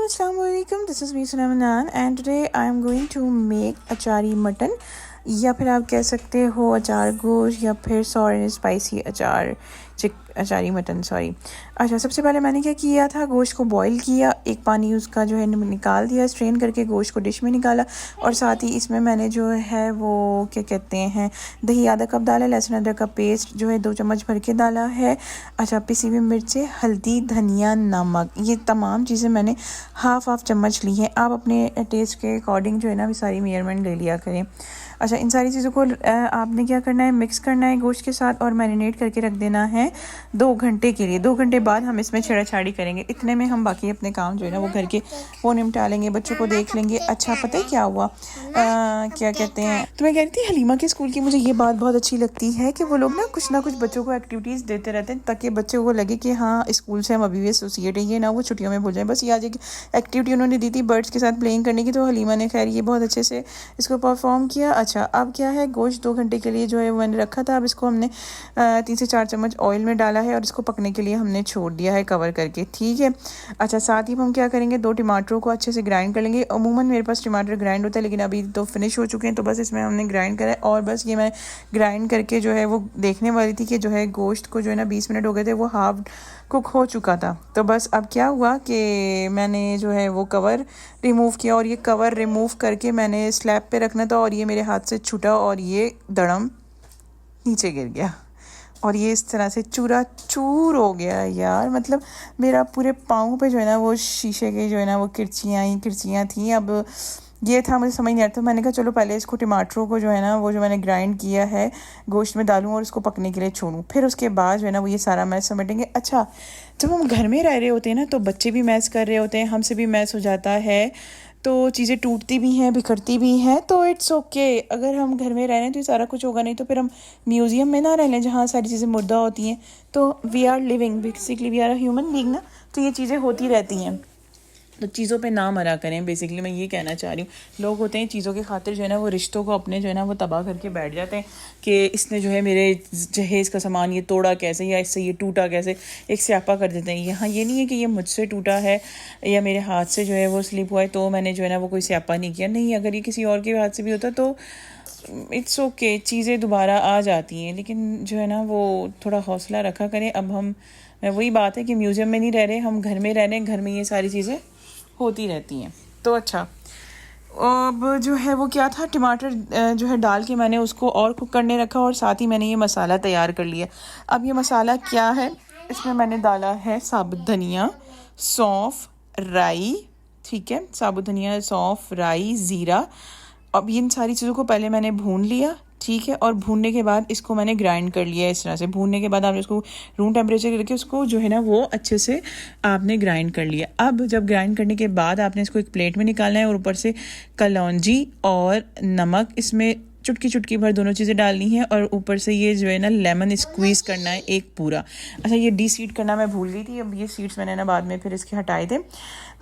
Assalamualaikum. This is me Sunamanan and today I am going to make achari mutton या फिर आप कह सकते हो अचार गोश्त या फिर sour and spicy achari mutton sorry. अच्छा, सबसे पहले मैंने क्या किया था, गोश्त को बॉईल किया, एक पानी उसका जो है निकाल दिया, स्ट्रेन करके गोश्त को डिश में निकाला और साथ ही इसमें मैंने जो है वो क्या कहते हैं दही आधा कप डाला, लहसुन अदरक का पेस्ट जो है 2 चम्मच भर के डाला है। अच्छा, पिसी हुई मिर्चें, हल्दी, धनिया, नमक, ये तमाम चीज़ें मैंने हाफ चम्मच ली हैं। आप अपने टेस्ट के अकॉर्डिंग जो है ना सारी मेजरमेंट ले लिया करें। अच्छा, इन सारी चीज़ों को आपने क्या करना है, मिक्स करना है गोश्त के साथ और मैरिनेट करके रख देना है 2 घंटे के लिए। 2 घंटे बाद हम इसमें छेड़ाछाड़ी करेंगे, इतने में हम बाकी अपने काम जो है ना वो घर के वो निपटा लेंगे, बच्चों को देख लेंगे। अच्छा, पता है क्या हुआ, क्या कहते हैं, तो मैं कह रही थी हलीमा के स्कूल की मुझे ये बात बहुत अच्छी लगती है कि वो लोग ना कुछ बच्चों को एक्टिविटीज़ देते रहते हैं ताकि बच्चों को लगे कि हाँ स्कूल से हम अभी भी एसोसिएट है, ये ना वो छुट्टियों में भूल जाए। बस ये आज एक एक्टिविटी उन्होंने दी थी बर्ड्स के साथ प्लेइंग करने की, तो हलीमा ने खैर ये बहुत अच्छे से इसको परफॉर्म किया। अच्छा, अब क्या है, गोश्त 2 घंटे के लिए जो है वो मैंने रखा था, अब इसको हमने 3 से 4 चम्मच ऑयल में डाला है और इसको पकने के लिए हमने छोड़ दिया है कवर करके, ठीक है। अच्छा, साथ ही हम क्या करेंगे, 2 टमाटरों को अच्छे से ग्राइंड कर लेंगे। अमूमन मेरे पास टमाटर ग्राइंड होता है लेकिन अभी तो फिनिश हो चुके हैं, तो बस इसमें हमने ग्राइंड करा है और बस ये मैं ग्राइंड करके जो है वो देखने वाली थी कि जो है गोश्त को जो है ना 20 मिनट हो गए थे, वो हाफ कुक हो चुका था। तो बस अब क्या हुआ कि मैंने जो है वो कवर रिमूव किया और ये कवर रिमूव करके मैंने स्लैब पे रखना था और ये मेरे हाथ से छूटा और ये दड़म नीचे गिर गया और ये इस तरह से चूरा चूर हो गया यार। मतलब मेरा पूरे पाँव पे जो है ना वो शीशे के जो है ना वो किरचियाँ थी। अब ये था, मुझे समझ नहीं आ रहा था, मैंने कहा चलो पहले इसको टमाटरों को जो है ना वो जो मैंने ग्राइंड किया है गोश्त में डालूं और इसको पकने के लिए छोड़ूं, फिर उसके बाद जो है ना वो ये सारा मैस समेटेंगे। अच्छा, जब हम घर में रह रहे होते हैं ना तो बच्चे भी मैस कर रहे होते हैं, हमसे भी मैस हो जाता है, तो चीज़ें टूटती भी हैं, बिखरती भी हैं, तो इट्स ओके। अगर हम घर में रह रहे हैं तो ये सारा कुछ होगा, नहीं तो फिर हम म्यूज़ियम में ना रह लें जहाँ सारी चीज़ें मुर्दा होती हैं। तो we are living, basically we are a human being ना, तो ये चीज़ें होती रहती हैं, तो चीज़ों पे ना मरा करें। बेसिकली मैं ये कहना चाह रही हूँ, लोग होते हैं चीज़ों की खातिर जो है ना वो रिश्तों को अपने जो है ना वो तबाह करके बैठ जाते हैं कि इसने जो है मेरे जहेज़ का सामान ये तोड़ा कैसे या इससे ये टूटा कैसे, एक स्यापा कर देते हैं। यहाँ ये नहीं है कि ये मुझसे टूटा है या मेरे हाथ से जो है वो स्लिप हुआ है तो मैंने जो है ना वो कोई स्यापा नहीं किया, नहीं, अगर ये किसी और के हाथ से भी होता तो इट्स ओके, चीज़ें दोबारा आ जाती हैं, लेकिन जो है ना वो थोड़ा हौसला रखा करें। अब हम वही बात है कि म्यूज़ियम में नहीं रह रहे, हम घर में रह रहे हैं, घर में ये सारी चीज़ें होती रहती हैं। तो अच्छा, अब जो है वो क्या था, टमाटर जो है डाल के मैंने उसको और कुक करने रखा और साथ ही मैंने ये मसाला तैयार कर लिया। अब ये मसाला क्या है, इसमें मैंने डाला है साबुत धनिया, सौंफ, राई, ठीक है, साबुत धनिया, सौंफ, राई, ज़ीरा। अब इन सारी चीज़ों को पहले मैंने भून लिया, ठीक है, और भूनने के बाद इसको मैंने ग्राइंड कर लिया इस तरह से। भूनने के बाद आपने उसको रूम टेम्परेचर करके उसको जो है ना वो अच्छे से आपने ग्राइंड कर लिया। अब जब ग्राइंड करने के बाद आपने इसको एक प्लेट में निकालना है और ऊपर से कलौंजी और नमक इसमें चुटकी भर दोनों चीज़ें डालनी है और ऊपर से ये जो है ना लेमन स्क्वीज़ करना है एक पूरा। अच्छा, ये सीड करना मैं भूल गई थी, अब ये सीड्स मैंने ना बाद में फिर इसके हटाए थे।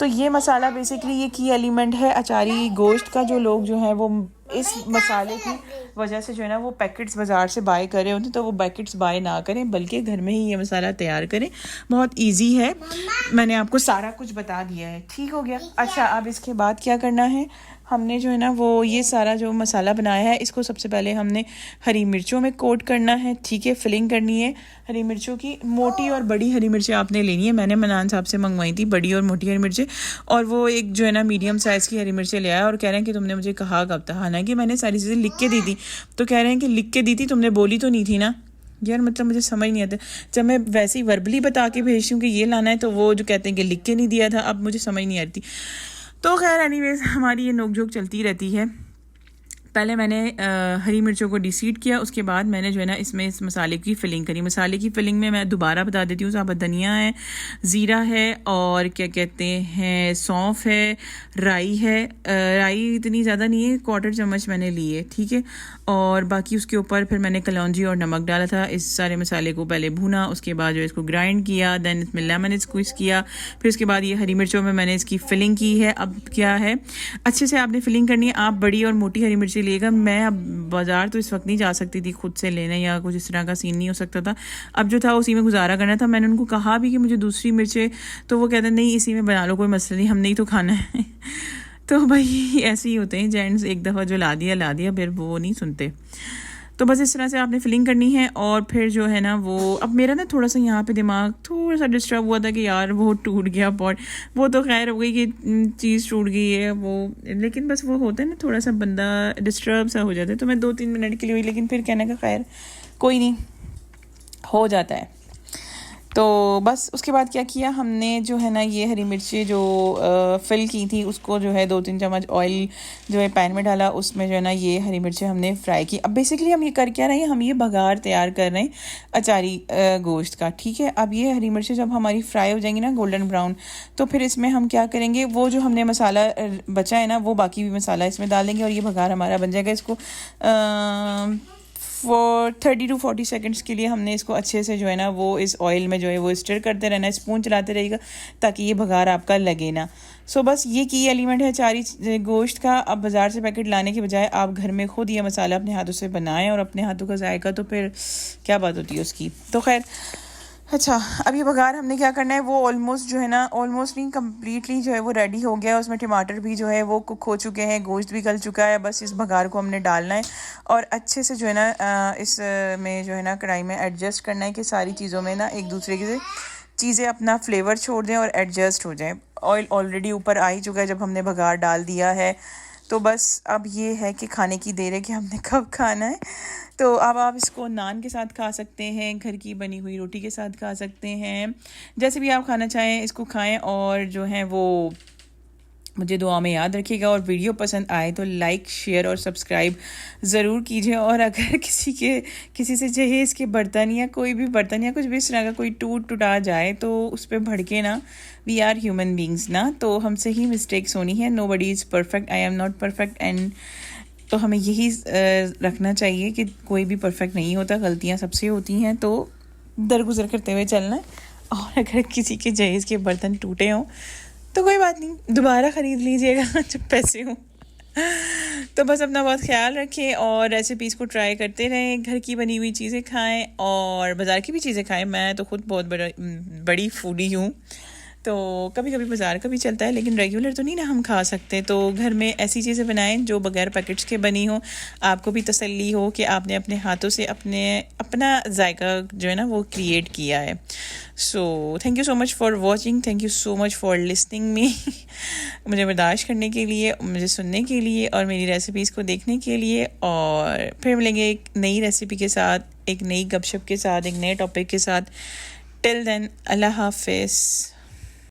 तो ये मसाला बेसिकली ये की एलिमेंट है अचारी गोश्त का। जो लोग जो हैं वो इस मसाले की वजह से जो है ना वो पैकेट्स बाज़ार से बाय कर रहे होते हैं, तो वो पैकेट्स बाय ना करें बल्कि घर में ही ये मसाला तैयार करें, बहुत इजी है। मैंने आपको सारा कुछ बता दिया है, ठीक हो गया। अच्छा, अब इसके बाद क्या करना है, हमने जो है ना वो ये सारा जो मसाला बनाया है इसको सबसे पहले हमने हरी मिर्चों में कोट करना है, ठीक है, फिलिंग करनी है हरी मिर्चों की। मोटी और बड़ी हरी मिर्चें आपने लेनी है, मैंने मनान साहब से मंगवाई थी बड़ी और मोटी हरी मिर्चें, और वो एक जो है ना मीडियम साइज़ की हरी मिर्चें ले आया और कह रहे हैं कि तुमने मुझे कहा कब था, हालांकि मैंने सारी चीज़ें लिख के दी थी, तो कह रहे हैं कि लिख के दी थी, तुमने बोली तो नहीं थी ना यार। मतलब मुझे समझ नहीं आता, जब मैं वैसे ही वर्बली बता के भेजती हूँ कि ये लाना है तो वो जो कहते हैं कि लिख के नहीं दिया था, अब मुझे समझ नहीं आती। तो खैर एनीवेज हमारी ये नोक-झोंक चलती रहती है। पहले मैंने हरी मिर्चों को डिसीड किया, उसके बाद मैंने जो है ना इसमें इस मसाले की फिलिंग करी। मसाले की फिलिंग में मैं दोबारा बता देती हूँ, साबुत धनिया है, ज़ीरा है और क्या कहते हैं सौंफ है, राई है, राई इतनी ज़्यादा नहीं है, 1/4 चम्मच मैंने ली है, ठीक है, और बाकी उसके ऊपर फिर मैंने कलौंजी और नमक डाला था। इस सारे मसाले को पहले भुना, उसके बाद जो इसको ग्राइंड किया, दैन इसमें लेमन स्क्वीज़ किया, फिर उसके बाद ये हरी मिर्चों में मैंने इसकी फिलिंग की है। अब क्या है, अच्छे से आपने फिलिंग करनी है। आप बड़ी और मोटी हरी मिर्ची चलिएगा। मैं अब बाज़ार तो इस वक्त नहीं जा सकती थी खुद से लेने, या कुछ इस तरह का सीन नहीं हो सकता था। अब जो था उसी में गुजारा करना था। मैंने उनको कहा भी कि मुझे दूसरी मिर्चें, तो वो कहते नहीं इसी में बना लो, कोई मसला नहीं, हमने ही तो खाना है। तो भाई ऐसे ही होते हैं जेंट्स, एक दफ़ा जो ला दिया फिर वो नहीं सुनते। तो बस इस तरह से आपने फिलिंग करनी है। और फिर जो है ना वो, अब मेरा ना थोड़ा सा यहाँ पे दिमाग थोड़ा सा डिस्टर्ब हुआ था कि यार वो टूट गया पॉट। वो तो खैर हो गई कि चीज़ टूट गई है वो, लेकिन बस वो होता है ना थोड़ा सा बंदा डिस्टर्ब सा हो जाता है। तो मैं 2-3 मिनट के लिए हुई, लेकिन फिर कहने का खैर कोई नहीं, हो जाता है। तो बस उसके बाद क्या किया हमने, जो है ना ये हरी मिर्ची जो फिल की थी उसको जो है 2-3 चम्मच ऑयल जो है पैन में डाला, उसमें जो है ना ये हरी मिर्ची हमने फ्राई की। अब बेसिकली हम ये कर क्या रहे हैं, हम ये बघार तैयार कर रहे हैं अचारी गोश्त का, ठीक है। अब ये हरी मिर्ची जब हमारी फ्राई हो जाएंगी ना गोल्डन ब्राउन, तो फिर इसमें हम क्या करेंगे, वो जो हमने मसाला बचा है ना वो बाकी भी मसाला इसमें डाल देंगे और ये बघार हमारा बन जाएगा। इसको 30 to 40 सेकंड्स के लिए हमने इसको अच्छे से जो है ना वो इस ऑयल में जो है वो स्टर करते रहना है, स्पून चलाते रहेगा ताकि ये बघार आपका लगे ना। सो बस ये की एलिमेंट है अचारी गोश्त का। अब बाज़ार से पैकेट लाने के बजाय आप घर में खुद ये मसाला अपने हाथों से बनाएं, और अपने हाथों का जायका तो फिर क्या बात होती है उसकी। तो खैर अच्छा, अब ये बघार हमने क्या करना है, वो ऑलमोस्ट जो है ना, ऑलमोस्ट नहीं कम्प्लीटली जो है वो रेडी हो गया है। उसमें टमाटर भी जो है वो कुक हो चुके हैं, गोश्त भी गल चुका है। बस इस बघार को हमने डालना है और अच्छे से जो है ना इस में जो है ना कढ़ाई में एडजस्ट करना है कि सारी चीज़ों में ना एक दूसरे के चीज़ें अपना फ्लेवर छोड़ दें और एडजस्ट हो जाए। ऑयल ऑलरेडी ऊपर आ ही चुका है जब हमने बघार डाल दिया है। तो बस अब ये है कि खाने की देर है कि हमने कब खाना है। तो अब आप इसको नान के साथ खा सकते हैं, घर की बनी हुई रोटी के साथ खा सकते हैं, जैसे भी आप खाना चाहें इसको खाएं। और जो है वो मुझे दुआ में याद रखिएगा, और वीडियो पसंद आए तो लाइक शेयर और सब्सक्राइब ज़रूर कीजिए। और अगर किसी से जहेज़ के बर्तन या कोई भी बर्तन या कुछ भी इस तरह का कोई टूटा जाए तो उस पर भड़के ना, वी आर ह्यूमन बींग्स ना, तो हमसे ही मिस्टेक्स होनी है। Nobody is perfect, I am not perfect. And तो हमें यही रखना चाहिए कि कोई भी परफेक्ट नहीं होता, गलतियाँ सबसे होती हैं, तो दरगुजर करते हुए चलना है। और अगर किसी के जहेज़ के बर्तन टूटे हों तो कोई बात नहीं, दोबारा ख़रीद लीजिएगा जब पैसे हों। तो बस अपना बहुत ख्याल रखें और रेसिपीज़ को ट्राई करते रहें, घर की बनी हुई चीज़ें खाएं और बाज़ार की भी चीज़ें खाएं। मैं तो खुद बहुत बड़ी फूडी हूँ, तो कभी कभी बाज़ार का भी चलता है, लेकिन रेगुलर तो नहीं ना हम खा सकते। तो घर में ऐसी चीज़ें बनाएं जो बगैर पैकेट्स के बनी हो, आपको भी तसल्ली हो कि आपने अपने हाथों से अपना जायका जो है ना वो क्रिएट किया है। So thank you so much for watching, thank you so much for listening me. मुझे बर्दाश्त करने के लिए, मुझे सुनने के लिए और मेरी रेसिपीज़ को देखने के लिए। और फिर मिलेंगे एक नई रेसिपी के साथ, एक नई गपशप के साथ, एक नए टॉपिक के साथ। टिल देन, अल्लाह हाफिज़।